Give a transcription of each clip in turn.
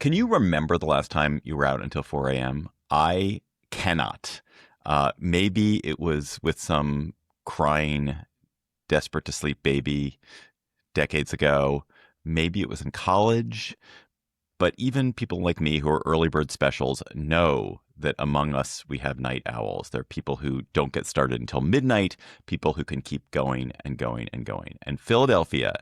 Can you remember the last time you were out until 4 a.m.? I cannot. Maybe it was with some crying, desperate to sleep baby decades ago. Maybe it was in college. But even people like me who are early bird specials know that among us, we have night owls. There are people who don't get started until midnight, people who can keep going and going and going. And Philadelphia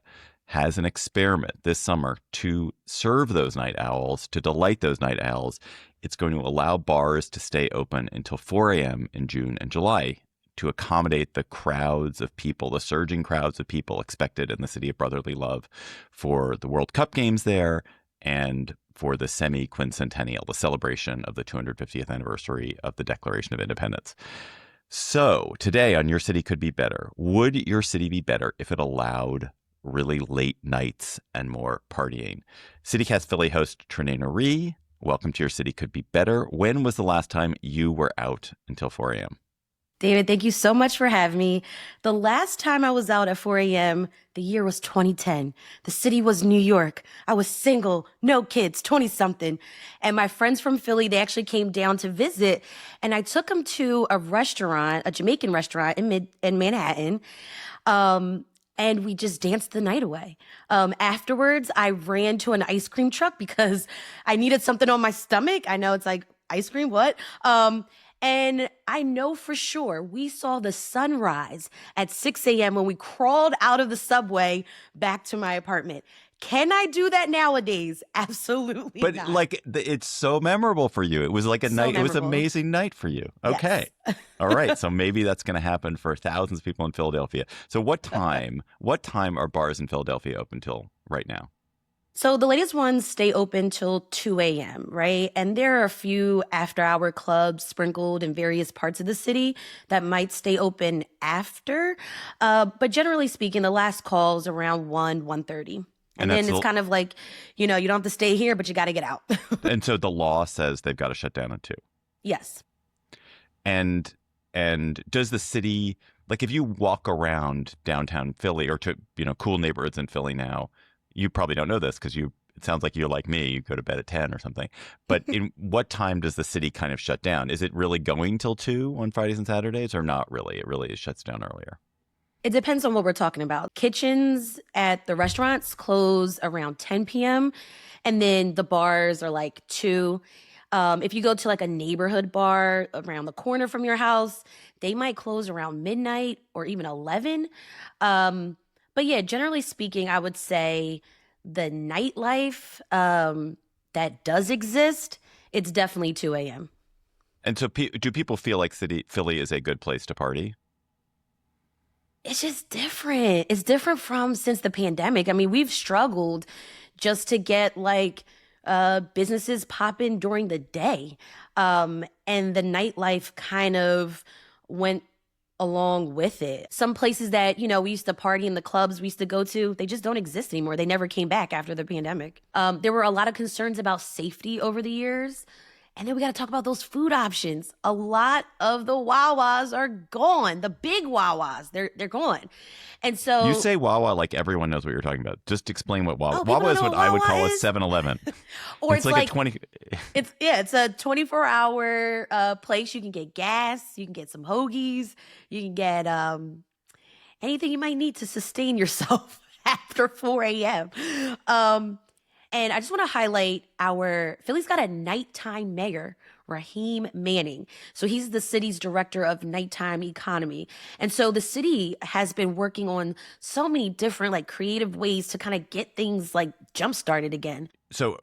has an experiment this summer to serve those night owls, to delight those night owls. It's going to allow bars to stay open until 4 a.m. in June and July to accommodate the crowds of people, the surging crowds of people expected in the city of brotherly love for the World Cup games there and for the semiquincentennial, the celebration of the 250th anniversary of the Declaration of Independence. So today on Your City Could Be Better, would your city be better if it allowed really late nights and more partying? CityCast Philly host Trenae Nuri, welcome to Your City Could Be Better. When was the last time you were out until 4 a.m.? David, thank you so much for having me. The last time I was out at 4 a.m., the year was 2010. The city was New York. I was single, no kids, 20-something. And my friends from Philly, they actually came down to visit. And I took them to a restaurant, a Jamaican restaurant in Manhattan. And we just danced the night away. Afterwards, I ran to an ice cream truck because I needed something on my stomach. I know it's like, ice cream, what? And I know for sure we saw the sunrise at 6 a.m. when we crawled out of the subway back to my apartment. Can I do that nowadays? Absolutely but not. Like it's so memorable for you. It was like a night. It was an amazing night for you. Okay. Yes. All right. So maybe that's going to happen for thousands of people in Philadelphia. So what time are bars in Philadelphia open till right now? So the latest ones stay open till 2 a.m., right? And there are a few after-hour clubs sprinkled in various parts of the city that might stay open after. But generally speaking, the last call is around 1:30. And then it's kind of like, you don't have to stay here, but you got to get out. And so the law says they've got to shut down at 2. Yes. And does the city, like if you walk around downtown Philly or to, cool neighborhoods in Philly now, you probably don't know this because it sounds like you're like me, you go to bed at 10 or something. But in what time does the city kind of shut down? Is it really going till 2 on Fridays and Saturdays or not really? It really shuts down earlier. It depends on what we're talking about. Kitchens at the restaurants close around 10 p.m. and then the bars are like 2. If you go to like a neighborhood bar around the corner from your house, they might close around midnight or even 11. But yeah, generally speaking, I would say the nightlife that does exist, it's definitely 2 a.m. And so do people feel like Philly is a good place to party? It's just different. It's different from since the pandemic. I mean, we've struggled just to get like businesses popping during the day. And the nightlife kind of went along with it. Some places that, we used to party in the clubs we used to go to, they just don't exist anymore. They never came back after the pandemic. There were a lot of concerns about safety over the years. And then we got to talk about those food options. A lot of the Wawas are gone. The big Wawas, they're gone. And so you say Wawa like everyone knows what you're talking about. Just explain what Wawa. Oh, Wawa is what I would call is? a 7-Eleven. Or it's like a 20. It's a 24-hour place. You can get gas, you can get some hoagies, you can get anything you might need to sustain yourself after 4 a.m. And I just want to highlight Philly's got a nighttime mayor, Raheem Manning. So he's the city's director of nighttime economy. And so the city has been working on so many different like creative ways to kind of get things like jump started again. So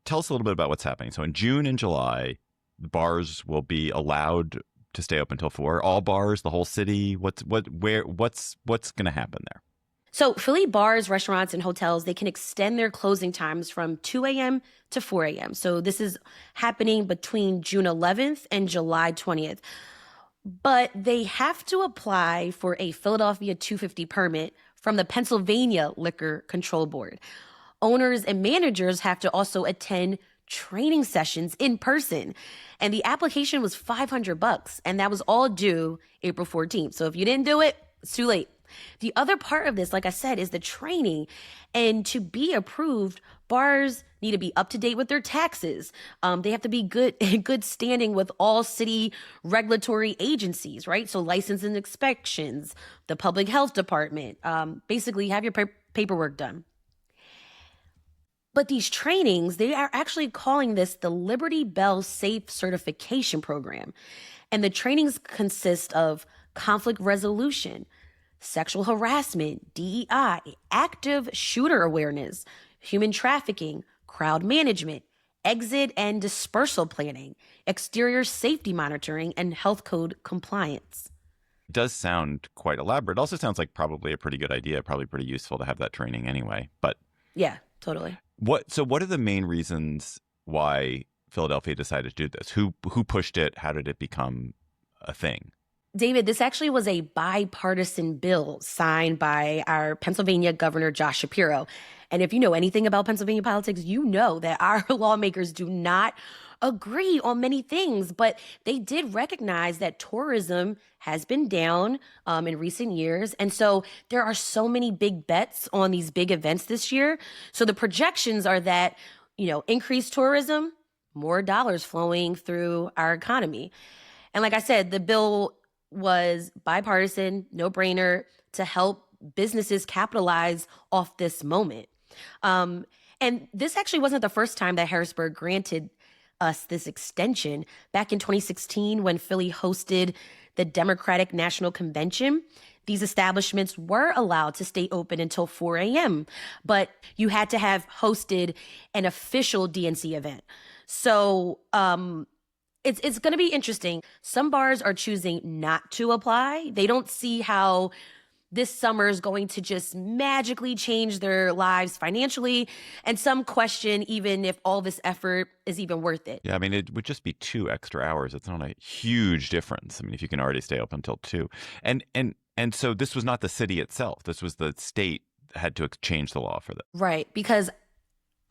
tell us a little bit about what's happening. So in June and July, the bars will be allowed to stay open until 4. All bars, the whole city. What's going to happen there? So Philly bars, restaurants, and hotels, they can extend their closing times from 2 a.m. to 4 a.m. So this is happening between June 11th and July 20th. But they have to apply for a Philadelphia 250 permit from the Pennsylvania Liquor Control Board. Owners and managers have to also attend training sessions in person. And the application was $500, and that was all due April 14th. So if you didn't do it, it's too late. The other part of this, like I said, is the training. And to be approved, bars need to be up to date with their taxes. They have to be good in good standing with all city regulatory agencies, right? So license and inspections, the public health department. Basically, have your paperwork done. But these trainings, they are actually calling this the Liberty Bell Safe Certification Program. And the trainings consist of conflict resolution, sexual harassment, DEI, active shooter awareness, human trafficking, crowd management, exit and dispersal planning, exterior safety monitoring, and health code compliance. It does sound quite elaborate. It also sounds like probably a pretty good idea, probably pretty useful to have that training anyway. But yeah, totally. what are the main reasons why Philadelphia decided to do this? Who pushed it? How did it become a thing? David, this actually was a bipartisan bill signed by our Pennsylvania Governor Josh Shapiro. And if you know anything about Pennsylvania politics, you know that our lawmakers do not agree on many things, but they did recognize that tourism has been down in recent years. And so there are so many big bets on these big events this year. So the projections are that, increased tourism, more dollars flowing through our economy. And like I said, the bill was bipartisan, no brainer to help businesses capitalize off this moment. And this actually wasn't the first time that Harrisburg granted us this extension. Back in 2016, when Philly hosted the Democratic National Convention, these establishments were allowed to stay open until 4 a.m., but you had to have hosted an official DNC event. So it's going to be interesting. Some bars are choosing not to apply. They don't see how this summer is going to just magically change their lives financially. And some question even if all this effort is even worth it. Yeah, I mean, it would just be 2 extra hours. It's not a huge difference. I mean, if you can already stay open until 2. And so this was not the city itself. This was the state had to change the law for this. Right, because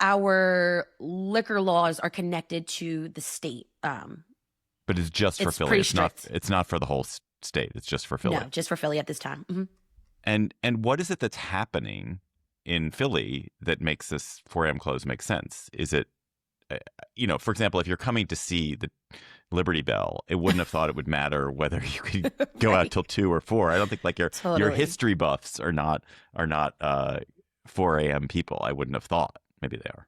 our liquor laws are connected to the state. But it's just for Philly. It's not for the whole state. It's just for Philly. No, just for Philly at this time. Mm-hmm. And what is it that's happening in Philly that makes this 4 a.m. close make sense? Is it, for example, if you're coming to see the Liberty Bell, it wouldn't have thought it would matter whether you could go out till 2 or 4. I don't think like your history buffs are not 4 a.m. people. I wouldn't have thought. Maybe they are.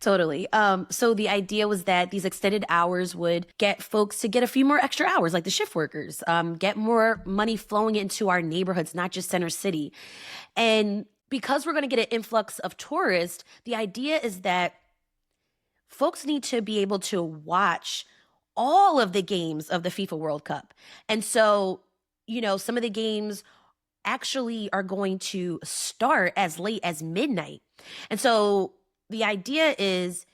Totally. So the idea was that these extended hours would get folks to get a few more extra hours, like the shift workers, get more money flowing into our neighborhoods, not just Center City. And because we're going to get an influx of tourists, the idea is that folks need to be able to watch all of the games of the FIFA World Cup. And so, some of the games actually are going to start as late as midnight. And so the idea is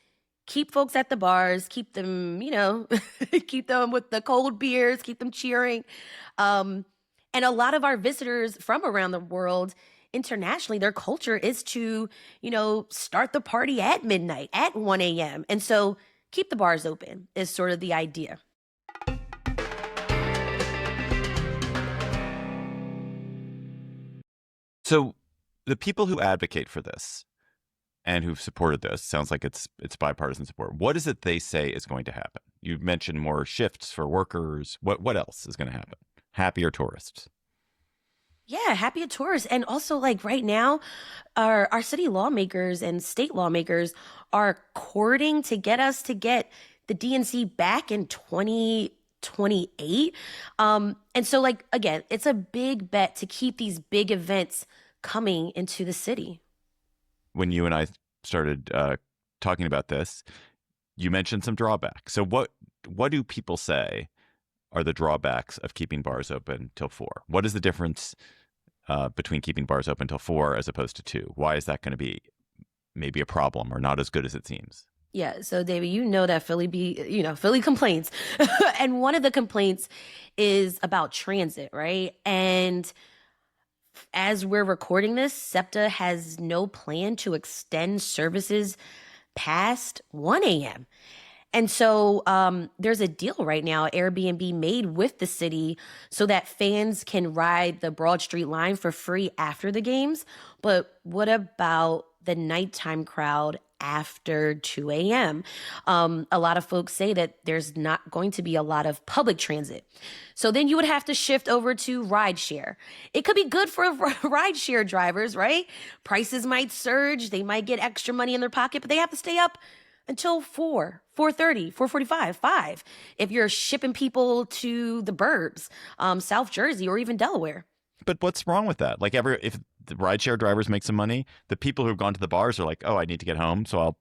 keep folks at the bars, keep them, keep them with the cold beers, keep them cheering. And a lot of our visitors from around the world, internationally, their culture is to, start the party at midnight, at 1 a.m. And so keep the bars open is sort of the idea. So the people who advocate for this and who've supported this, sounds like it's bipartisan support. What is it they say is going to happen? You mentioned more shifts for workers. What else is going to happen? Happier tourists. Yeah, happier tourists. And also, like right now, our city lawmakers and state lawmakers are courting to get us to get the DNC back in 2028. And so, like, again, it's a big bet to keep these big events coming into the city. When you and I started talking about this, you mentioned some drawbacks. So what do people say are the drawbacks of keeping bars open till 4? What is the difference between keeping bars open till 4 as opposed to 2? Why is that going to be maybe a problem or not as good as it seems? Yeah. So, David, that Philly complains. And one of the complaints is about transit, right? And as we're recording this, SEPTA has no plan to extend services past 1 a.m. And so there's a deal right now, Airbnb made with the city so that fans can ride the Broad Street line for free after the games. But what about the nighttime crowd after 2 a.m.? A lot of folks say that there's not going to be a lot of public transit. So then you would have to shift over to rideshare. It could be good for rideshare drivers, right? Prices might surge. They might get extra money in their pocket, but they have to stay up until 4, 4:30, 4:45, 5 if you're shipping people to the burbs, South Jersey or even Delaware. But what's wrong with that? Like if the rideshare drivers make some money, the people who've gone to the bars are like, oh, I need to get home, so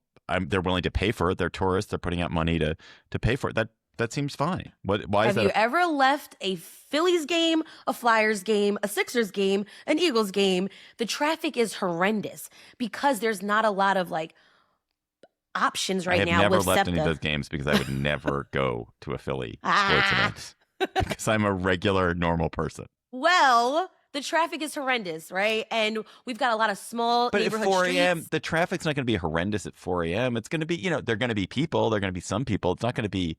they're willing to pay for it. They're tourists. They're putting out money to pay for it. That seems fine. Why is that? Have you ever left a Phillies game, a Flyers game, a Sixers game, an Eagles game? The traffic is horrendous because there's not a lot of like options right now. I have never with left SEPTA. any of those games because I would never go to a Philly sports event because I'm a regular, normal person. Well, the traffic is horrendous, right? And we've got a lot of small But at neighborhood 4 a.m., streets. the traffic's not going to be horrendous at 4 a.m. It's going to be, they're going to be people. They're going to be some people. It's not going to be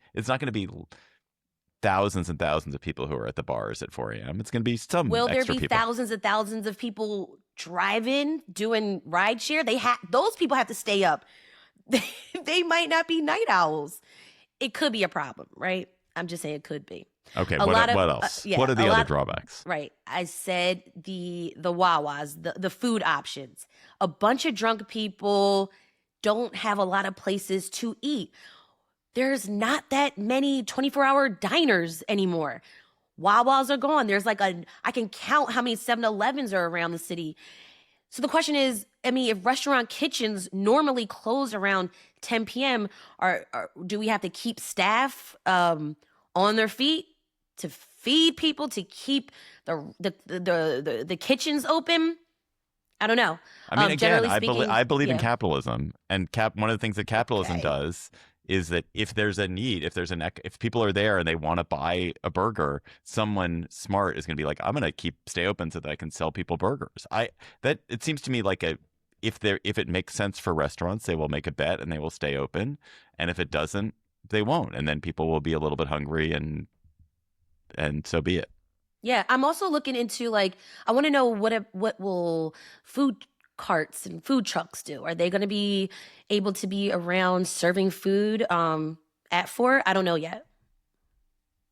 thousands and thousands of people who are at the bars at 4 a.m. It's going to be some Will there extra be people. thousands and thousands of people driving, doing rideshare? Those people have to stay up. They might not be night owls. It could be a problem, right? I'm just saying it could be. Okay, what else? What are the other drawbacks? Right. I said the Wawas, the food options. A bunch of drunk people don't have a lot of places to eat. There's not that many 24-hour diners anymore. Wawas are gone. There's I can count how many 7-Elevens are around the city. So the question is, I mean, if restaurant kitchens normally close around 10 p.m., do we have to keep staff on their feet to feed people, to keep the kitchens open? I don't know. I mean, again, I believe in yeah. capitalism, and one of the things that capitalism does is that if there's a need, if people are there and they want to buy a burger, someone smart is going to be like, I'm going to stay open so that I can sell people burgers. It seems to me like if it makes sense for restaurants, they will make a bet and they will stay open, and if it doesn't, they won't, and then people will be a little bit hungry, and so be it. Yeah, I'm also looking into I want to know what will food carts and food trucks do? Are they going to be able to be around serving food at 4? I don't know yet.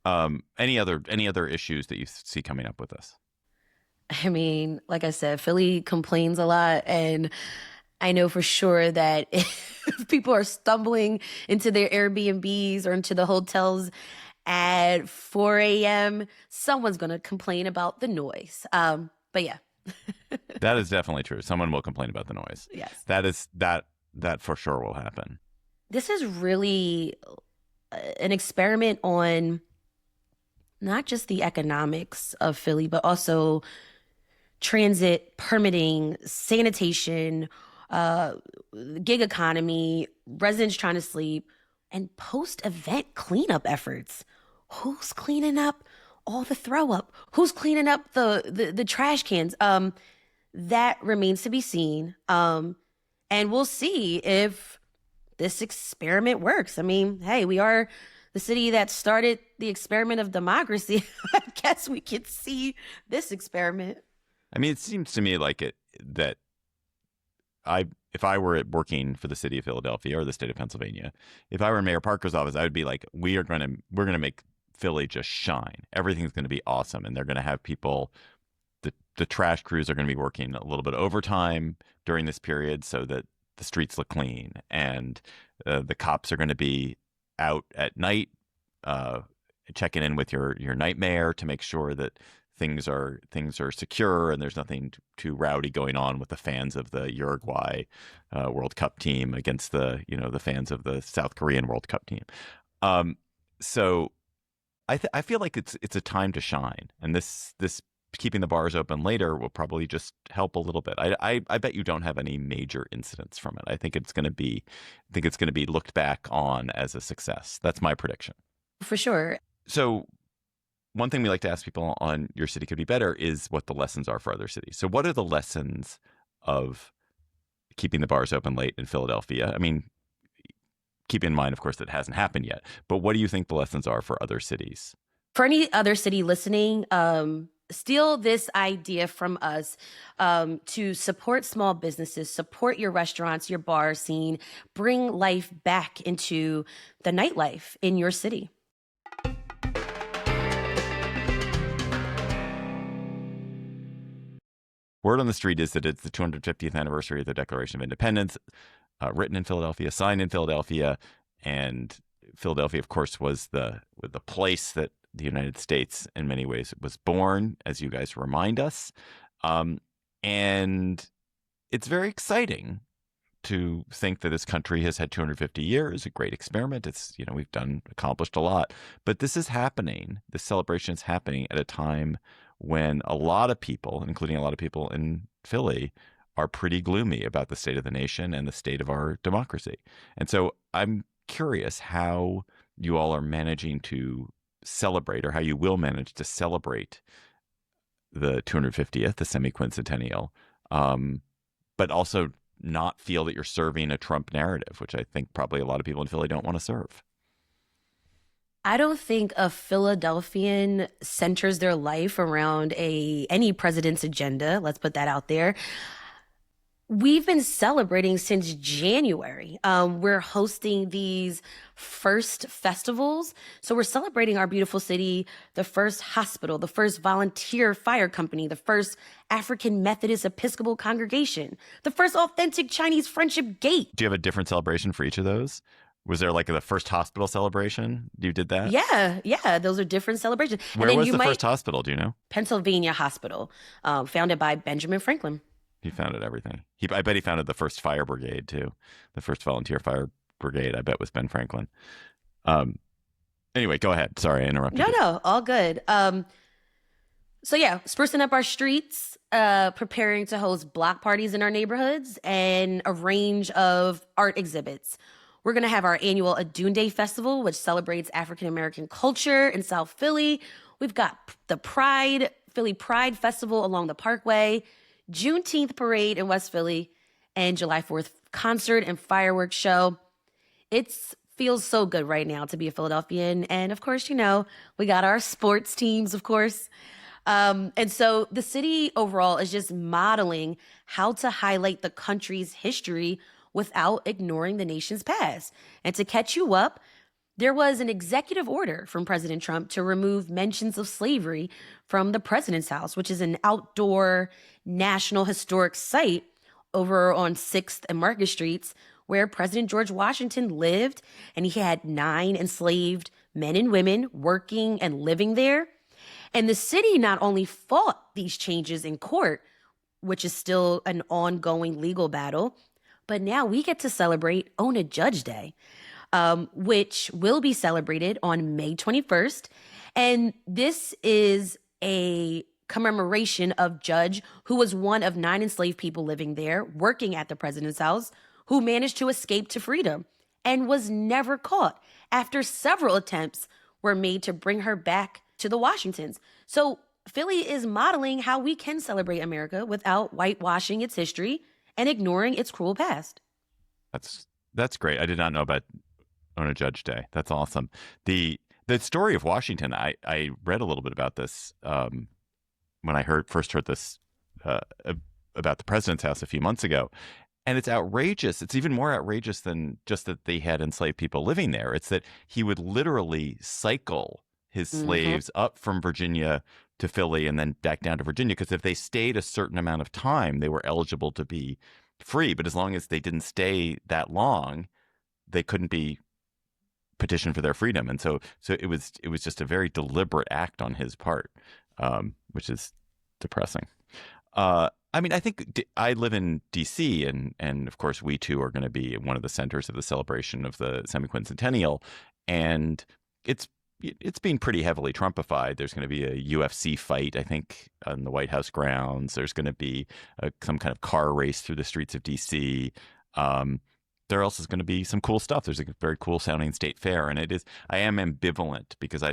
Any other issues that you see coming up with this? I mean, like I said, Philly complains a lot, and I know for sure that if people are stumbling into their Airbnbs or into the hotels at 4 a.m., someone's going to complain about the noise. But yeah. That is definitely true. Someone will complain about the noise. Yes. That for sure will happen. This is really an experiment on not just the economics of Philly, but also transit, permitting, sanitation, gig economy, residents trying to sleep, and post-event cleanup efforts. Who's cleaning up all the throw up? Who's cleaning up the trash cans? That remains to be seen. And we'll see if this experiment works. I mean, hey, we are the city that started the experiment of democracy. I guess we could see this experiment. I mean, it seems to me like if I were working for the city of Philadelphia or the state of Pennsylvania, if I were in Mayor Parker's office, I would be like, we're going to make Philly just shine. Everything's going to be awesome, and they're going to have people. The trash crews are going to be working a little bit overtime during this period so that the streets look clean, and the cops are going to be out at night checking in with your nightmare to make sure that things are secure and there's nothing too rowdy going on with the fans of the Uruguay World Cup team against the fans of the South Korean World Cup team. So I feel like it's a time to shine, and this keeping the bars open later will probably just help a little bit. I bet you don't have any major incidents from it. I think it's going to be looked back on as a success. That's my prediction. For sure. So one thing we like to ask people on Your City Could Be Better is what the lessons are for other cities. So what are the lessons of keeping the bars open late in Philadelphia? I mean, keep in mind, of course, that hasn't happened yet. But what do you think the lessons are for other cities? For any other city listening, steal this idea from us to support small businesses, support your restaurants, your bar scene, bring life back into the nightlife in your city. Word on the street is that it's the 250th anniversary of the Declaration of Independence, written in Philadelphia, signed in Philadelphia, and Philadelphia, of course, was the place that the United States, in many ways, was born, as you guys remind us. And it's very exciting to think that this country has had 250 years, a great experiment. It's, we've accomplished a lot. But this is happening. This celebration is happening at a time when a lot of people, including a lot of people in Philly, are pretty gloomy about the state of the nation and the state of our democracy. And so I'm curious how you all are managing to celebrate, or how you will manage to celebrate the 250th, the semiquincentennial, but also not feel that you're serving a Trump narrative, which I think probably a lot of people in Philly don't want to serve. I don't think a Philadelphian centers their life around any president's agenda. Let's put that out there. We've been celebrating since January. We're hosting these first festivals. So we're celebrating our beautiful city, the first hospital, the first volunteer fire company, the first African Methodist Episcopal congregation, the first authentic Chinese friendship gate. Do you have a different celebration for each of those? Was there like the first hospital celebration? You did that? Yeah. Those are different celebrations. Where was the first hospital? Do you know? Pennsylvania Hospital, founded by Benjamin Franklin. He founded everything. I bet he founded the first fire brigade too. The first volunteer fire brigade, I bet, was Ben Franklin. Anyway, go ahead. Sorry, I interrupted you. No, all good. So yeah, sprucing up our streets, preparing to host block parties in our neighborhoods, and a range of art exhibits. We're going to have our annual Adune Day Festival, which celebrates African-American culture in South Philly. We've got the Philly Pride Festival along the Parkway, Juneteenth Parade in West Philly, and July 4th concert and fireworks show. It feels so good right now to be a Philadelphian. And of course, we got our sports teams, of course. And so the city overall is just modeling how to highlight the country's history without ignoring the nation's past. And to catch you up, there was an executive order from President Trump to remove mentions of slavery from the President's House, which is an outdoor national historic site over on 6th and Market Streets, where President George Washington lived, and he had 9 enslaved men and women working and living there. And the city not only fought these changes in court, which is still an ongoing legal battle, but now we get to celebrate Own a Judge Day, which will be celebrated on May 21st. And this is a commemoration of Judge, who was one of 9 enslaved people living there, working at the President's House, who managed to escape to freedom and was never caught after several attempts were made to bring her back to the Washingtons. So Philly is modeling how we can celebrate America without whitewashing its history and ignoring its cruel past. That's great. I did not know about Own a Judge Day. That's awesome. The story of Washington, I read a little bit about this when I first heard this about the President's House a few months ago. And it's outrageous. It's even more outrageous than just that they had enslaved people living there. It's that he would literally cycle his slaves up from Virginia to Philly and then back down to Virginia, because if they stayed a certain amount of time, they were eligible to be free. But as long as they didn't stay that long, they couldn't be petitioned for their freedom. And so it was just a very deliberate act on his part, which is depressing. I mean, I think I live in D.C. and of course we too are going to be one of the centers of the celebration of the semiquincentennial, and it's being pretty heavily Trumpified. There's going to be a UFC fight, I think, on the White House grounds. There's going to be some kind of car race through the streets of D.C. There also is going to be some cool stuff. There's a very cool sounding state fair, and I am ambivalent because I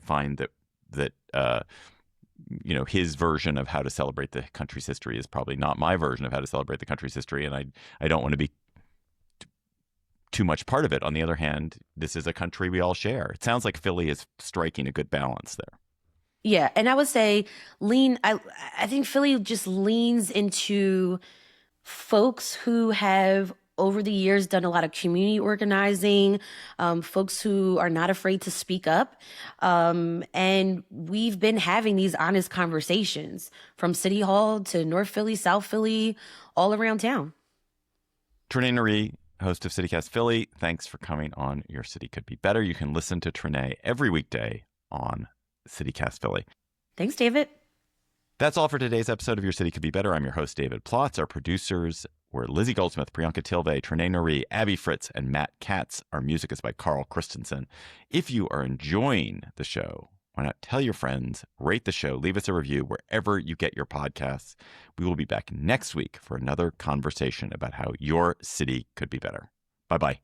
find that his version of how to celebrate the country's history is probably not my version of how to celebrate the country's history, and I don't want to be too much part of it. On the other hand, this is a country we all share. It sounds like Philly is striking a good balance there. Yeah, and I would say I think Philly just leans into folks who have over the years done a lot of community organizing, folks who are not afraid to speak up. And we've been having these honest conversations from City Hall to North Philly, South Philly, all around town. Trenae Nuri, host of CityCast Philly, thanks for coming on Your City Could Be Better. You can listen to Trenae every weekday on CityCast Philly. Thanks, David. That's all for today's episode of Your City Could Be Better. I'm your host, David Plotz. Our producers were Lizzie Goldsmith, Priyanka Tilve, Trenae Nuri, Abby Fritz, and Matt Katz. Our music is by Carl Christensen. If you are enjoying the show, why not tell your friends, rate the show, leave us a review wherever you get your podcasts. We will be back next week for another conversation about how your city could be better. Bye-bye.